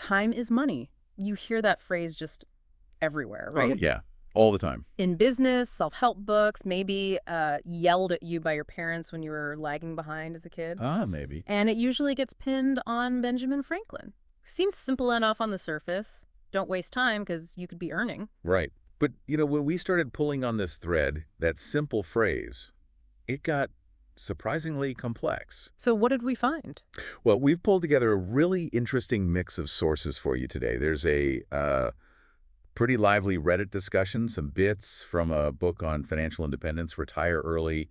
Time is money. You hear that phrase just everywhere, Oh, right? yeah, all the time. In business, self-help books, maybe yelled at you by your parents when you were lagging behind as a kid. Ah, maybe. And it usually gets pinned on Benjamin Franklin. Seems simple enough on the surface. Don't waste time because you could be earning. Right. But, when we started pulling on this thread, that simple phrase, it got surprisingly complex. So what did we find? Well, we've pulled together a really interesting mix of sources for you today. There's a pretty lively Reddit discussion, some bits from a book on financial independence, retire early,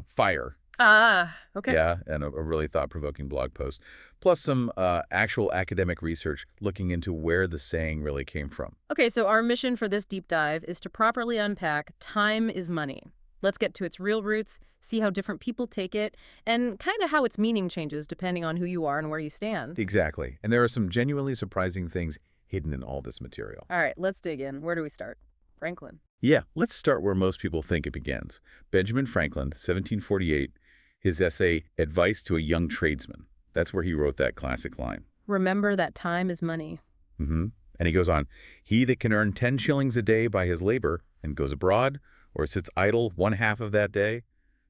FIRE. Ah, okay. Yeah, and a really thought-provoking blog post, plus some actual academic research looking into where the saying really came from. Okay, so our mission for this deep dive is to properly unpack time is money. Let's get to its real roots, see how different people take it, and kind of how its meaning changes depending on who you are and where you stand. Exactly, and there are some genuinely surprising things hidden in all this material. All right, let's dig in. Where do we start? Franklin. Yeah, let's start where most people think it begins. Benjamin Franklin, 1748, his essay, Advice to a Young Tradesman. That's where he wrote that classic line. Remember that time is money. And he goes on, he that can earn 10 shillings a day by his labor and goes abroad or sits idle one half of that day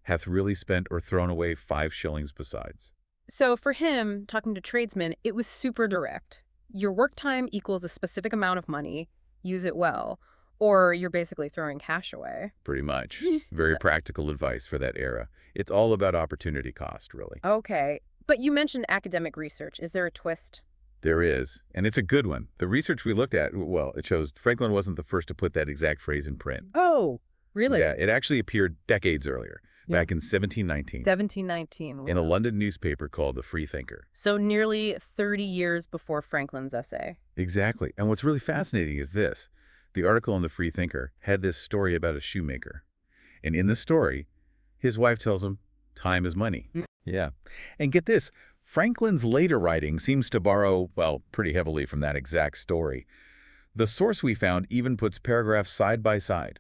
hath really spent or thrown away 5 shillings besides. So for him, talking to tradesmen, it was super direct. Your work time equals a specific amount of money. Use it well. Or you're basically throwing cash away. Pretty much. Very practical advice for that era. It's all about opportunity cost, really. Okay. But you mentioned academic research. Is there a twist? There is, and it's a good one. The research we looked at, well, it shows Franklin wasn't the first to put that exact phrase in print. Oh, really? Yeah, it actually appeared decades earlier, back in 1719. 1719. In a London newspaper called The Free Thinker. So nearly 30 years before Franklin's essay. Exactly. And what's really fascinating is this. The article in The Free Thinker had this story about a shoemaker. And in the story, his wife tells him, time is money. Yeah. And get this, Franklin's later writing seems to borrow, well, pretty heavily from that exact story. The source we found even puts paragraphs side by side,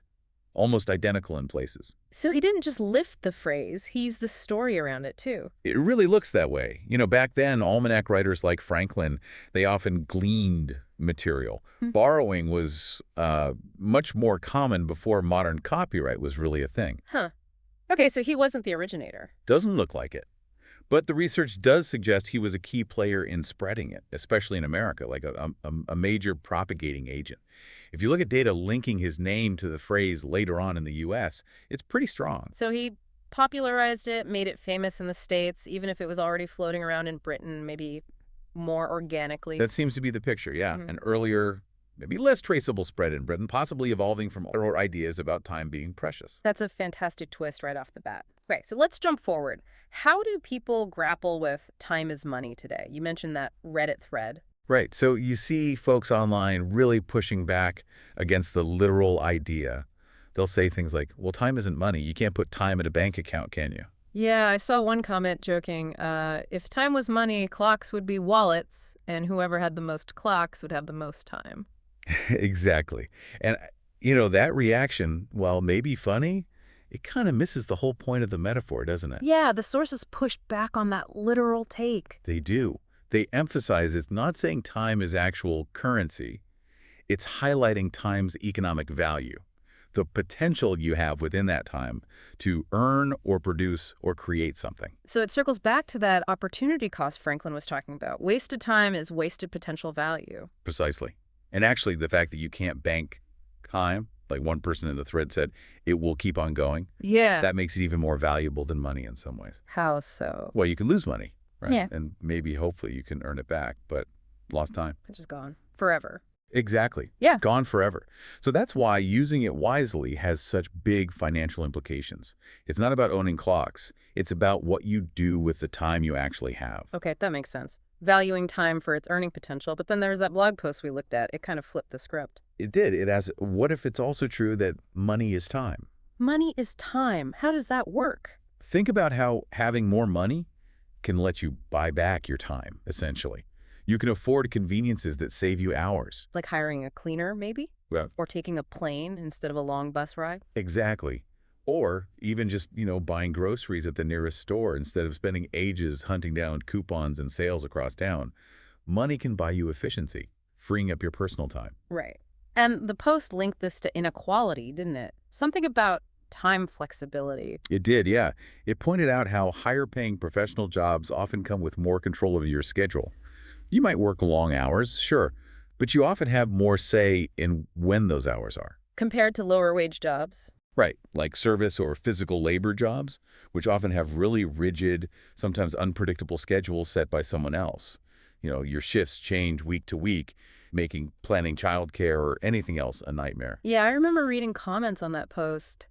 almost identical in places. So he didn't just lift the phrase, he used the story around it too. It really looks that way. Back then, almanac writers like Franklin, they often gleaned material. Borrowing was much more common before modern copyright was really a thing. Huh. Okay, so he wasn't the originator. Doesn't look like it. But the research does suggest he was a key player in spreading it, especially in America, like a major propagating agent. If you look at data linking his name to the phrase later on in the U.S., it's pretty strong. So he popularized it, made it famous in the States, even if it was already floating around in Britain, maybe more organically. That seems to be the picture, yeah. An earlier, maybe less traceable spread in Britain, possibly evolving from older ideas about time being precious. That's a fantastic twist right off the bat. Okay, so let's jump forward. How do people grapple with time is money today? You mentioned that Reddit thread. Right. So you see folks online really pushing back against the literal idea. They'll say things like, well, time isn't money. You can't put time in a bank account, can you? Yeah, I saw one comment joking, if time was money, clocks would be wallets, and whoever had the most clocks would have the most time. Exactly. And, that reaction, while maybe funny, it kind of misses the whole point of the metaphor, doesn't it? Yeah, the sources push back on that literal take. They do. They emphasize it's not saying time is actual currency. It's highlighting time's economic value, the potential you have within that time to earn or produce or create something. So it circles back to that opportunity cost Franklin was talking about. Wasted time is wasted potential value. Precisely. And actually, the fact that you can't bank time, like one person in the thread said, it will keep on going. Yeah. That makes it even more valuable than money in some ways. How so? Well, you can lose money, right? Yeah. And maybe, hopefully, you can earn it back, but lost time. It's just gone. Forever. Exactly. Yeah. Gone forever. So that's why using it wisely has such big financial implications. It's not about owning clocks. It's about what you do with the time you actually have. Okay, that makes sense. Valuing time for its earning potential, but then there's that blog post we looked at. It kind of flipped the script. It did. It has, what if it's also true that money is time? Money is time. How does that work? Think about how having more money can let you buy back your time, essentially. You can afford conveniences that save you hours. Like hiring a cleaner, maybe? Well, Or taking a plane instead of a long bus ride? exactly. Or even just, buying groceries at the nearest store instead of spending ages hunting down coupons and sales across town. Money can buy you efficiency, freeing up your personal time. Right. And the post linked this to inequality, didn't it? Something about time flexibility. It did, yeah. It pointed out how higher-paying professional jobs often come with more control over your schedule. You might work long hours, sure, but you often have more say in when those hours are. Compared to lower wage jobs. Right, like service or physical labor jobs, which often have really rigid, sometimes unpredictable schedules set by someone else. Your shifts change week to week, making planning childcare or anything else a nightmare. Yeah, I remember reading comments on that post.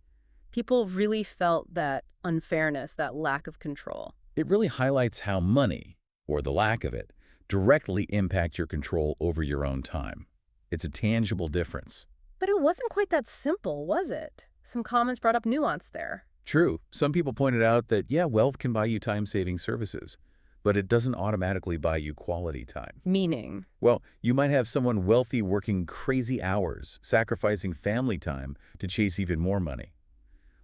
People really felt that unfairness, that lack of control. It really highlights how money, or the lack of it, directly impacts your control over your own time. It's a tangible difference. But it wasn't quite that simple, was it? Some comments brought up nuance there. True, some people pointed out that, yeah, wealth can buy you time-saving services, but it doesn't automatically buy you quality time. Meaning? Well, you might have someone wealthy working crazy hours, sacrificing family time to chase even more money.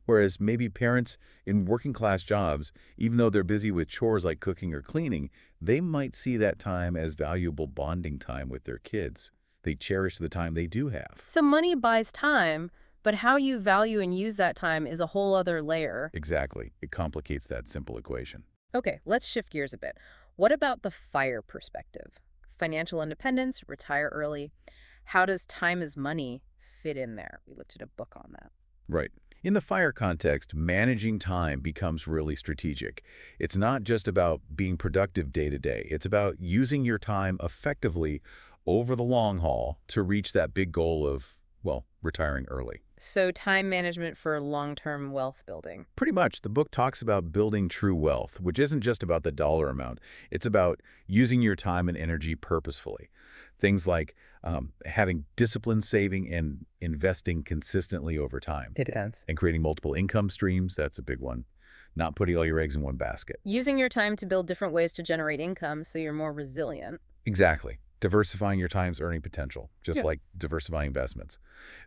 Whereas maybe parents in working-class jobs, even though they're busy with chores like cooking or cleaning, they might see that time as valuable bonding time with their kids. They cherish the time they do have. So money buys time, but how you value and use that time is a whole other layer. Exactly. It complicates that simple equation. Okay, let's shift gears a bit. What about the FIRE perspective? Financial independence, retire early. How does time is money fit in there? We looked at a book on that. Right. In the FIRE context, managing time becomes really strategic. It's not just about being productive day to day. It's about using your time effectively over the long haul to reach that big goal of, well, retiring early. So time management for long-term wealth building. Pretty much, the book talks about building true wealth, which isn't just about the dollar amount. It's about using your time and energy purposefully. Things like having disciplined saving and investing consistently over time. It is. And creating multiple income streams, that's a big one. Not putting all your eggs in one basket. Using your time to build different ways to generate income so you're more resilient. Exactly. Diversifying your time's earning potential, just like diversifying investments.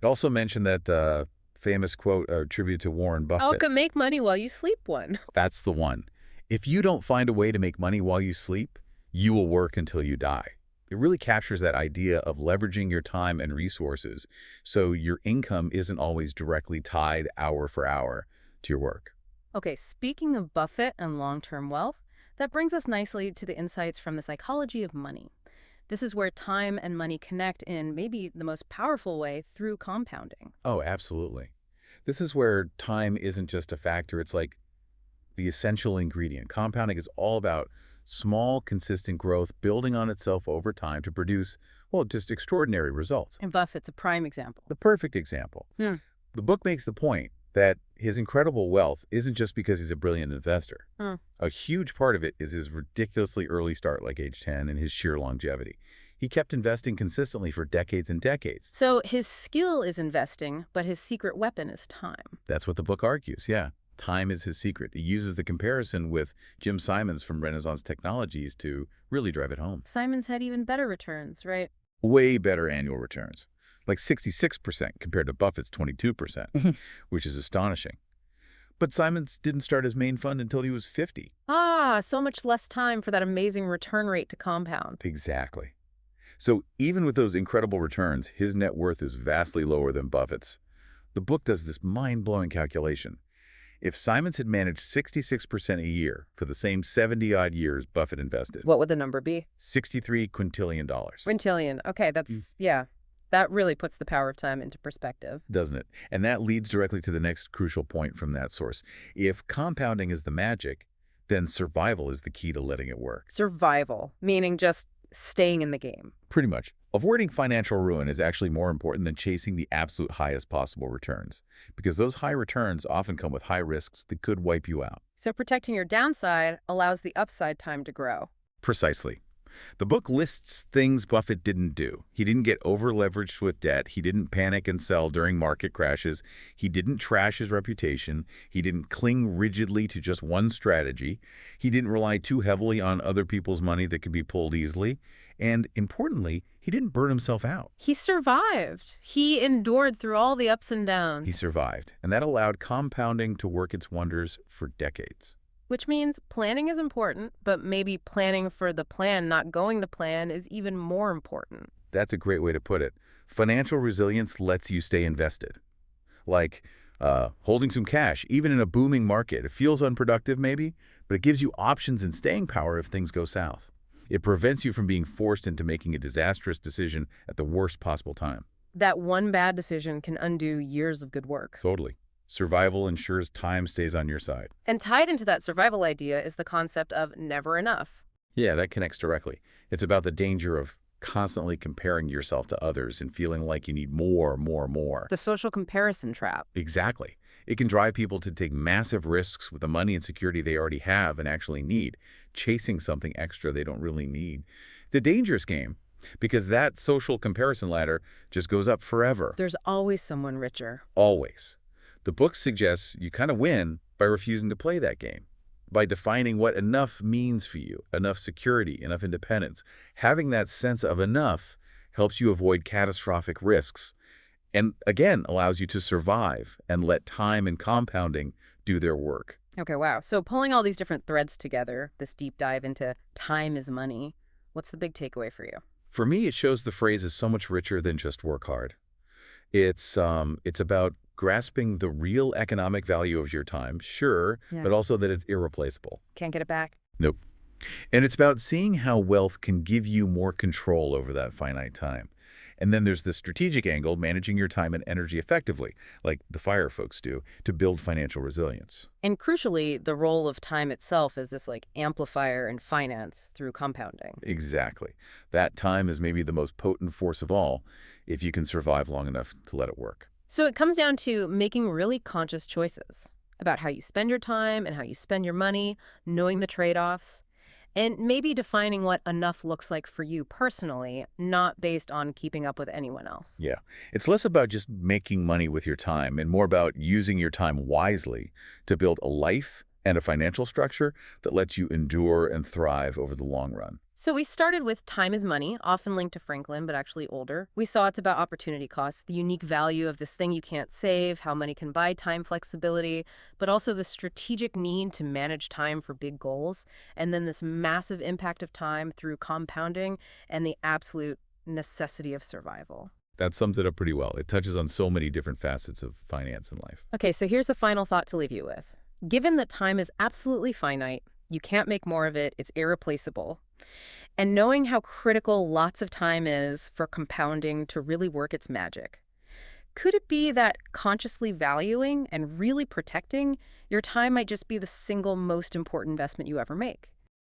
It also mentioned that famous quote attributed to Warren Buffett. Oh, can make money while you sleep one. That's the one. If you don't find a way to make money while you sleep, you will work until you die. It really captures that idea of leveraging your time and resources so your income isn't always directly tied hour for hour to your work. Okay, speaking of Buffett and long-term wealth, that brings us nicely to the insights from the psychology of money. This is where time and money connect in maybe the most powerful way through compounding. Oh, absolutely. This is where time isn't just a factor. It's like the essential ingredient. Compounding is all about small, consistent growth building on itself over time to produce, well, just extraordinary results. And Buffett's a prime example. The perfect example. Hmm. The book makes the point that his incredible wealth isn't just because he's a brilliant investor. A huge part of it is his ridiculously early start, like age 10, and his sheer longevity. He kept investing consistently for decades and decades. So his skill is investing, but his secret weapon is time. That's what the book argues, yeah. Time is his secret. He uses the comparison with Jim Simons from Renaissance Technologies to really drive it home. Simons had even better returns, right? Way better annual returns, like 66% compared to Buffett's 22%, which is astonishing. But Simons didn't start his main fund until he was 50. Ah, so much less time for that amazing return rate to compound. Exactly. So even with those incredible returns, his net worth is vastly lower than Buffett's. The book does this mind-blowing calculation. If Simons had managed 66% a year for the same 70-odd years Buffett invested, What would the number be? $63 quintillion. Quintillion. Okay, that's, yeah. That really puts the power of time into perspective. Doesn't it? And that leads directly to the next crucial point from that source. If compounding is the magic, then survival is the key to letting it work. Survival, meaning just staying in the game. Pretty much. Avoiding financial ruin is actually more important than chasing the absolute highest possible returns, because those high returns often come with high risks that could wipe you out. So protecting your downside allows the upside time to grow. Precisely. The book lists things Buffett didn't do. He didn't get over-leveraged with debt. He didn't panic and sell during market crashes. He didn't trash his reputation. He didn't cling rigidly to just one strategy. He didn't rely too heavily on other people's money that could be pulled easily. And importantly, he didn't burn himself out. He survived. He endured through all the ups and downs. He survived, and that allowed compounding to work its wonders for decades. Which means planning is important, but maybe planning for the plan not going to plan is even more important. That's a great way to put it. Financial resilience lets you stay invested. Like holding some cash, even in a booming market. It feels unproductive maybe, but it gives you options and staying power if things go south. It prevents you from being forced into making a disastrous decision at the worst possible time. That one bad decision can undo years of good work. Totally. Survival ensures time stays on your side. And tied into that survival idea is the concept of never enough. Yeah, that connects directly. It's about the danger of constantly comparing yourself to others and feeling like you need more, more, more. The social comparison trap. Exactly. It can drive people to take massive risks with the money and security they already have and actually need, chasing something extra they don't really need. The dangerous game, because that social comparison ladder just goes up forever. There's always someone richer. Always. The book suggests you kind of win by refusing to play that game, by defining what enough means for you, enough security, enough independence. Having that sense of enough helps you avoid catastrophic risks and, again, allows you to survive and let time and compounding do their work. Okay, wow. So pulling all these different threads together, this deep dive into time is money, what's the big takeaway for you? For me, it shows the phrase is so much richer than just work hard. It's about grasping the real economic value of your time, sure, Yeah. but also that it's irreplaceable. Can't get it back? Nope. And it's about seeing how wealth can give you more control over that finite time. And then there's the strategic angle, managing your time and energy effectively, like the FIRE folks do, to build financial resilience. And crucially, the role of time itself is this like amplifier in finance through compounding. Exactly. That time is maybe the most potent force of all, if you can survive long enough to let it work. So it comes down to making really conscious choices about how you spend your time and how you spend your money, knowing the trade-offs, and maybe defining what enough looks like for you personally, not based on keeping up with anyone else. Yeah. It's less about just making money with your time and more about using your time wisely to build a life and a financial structure that lets you endure and thrive over the long run. So we started with time is money, often linked to Franklin, but actually older. We saw it's about opportunity costs, the unique value of this thing you can't save, how money can buy time flexibility, but also the strategic need to manage time for big goals, and then this massive impact of time through compounding and the absolute necessity of survival. That sums it up pretty well. It touches on so many different facets of finance and life. Okay, so here's a final thought to leave you with. Given that time is absolutely finite, you can't make more of it, it's irreplaceable. And knowing how critical lots of time is for compounding to really work its magic, could it be that consciously valuing and really protecting your time might just be the single most important investment you ever make?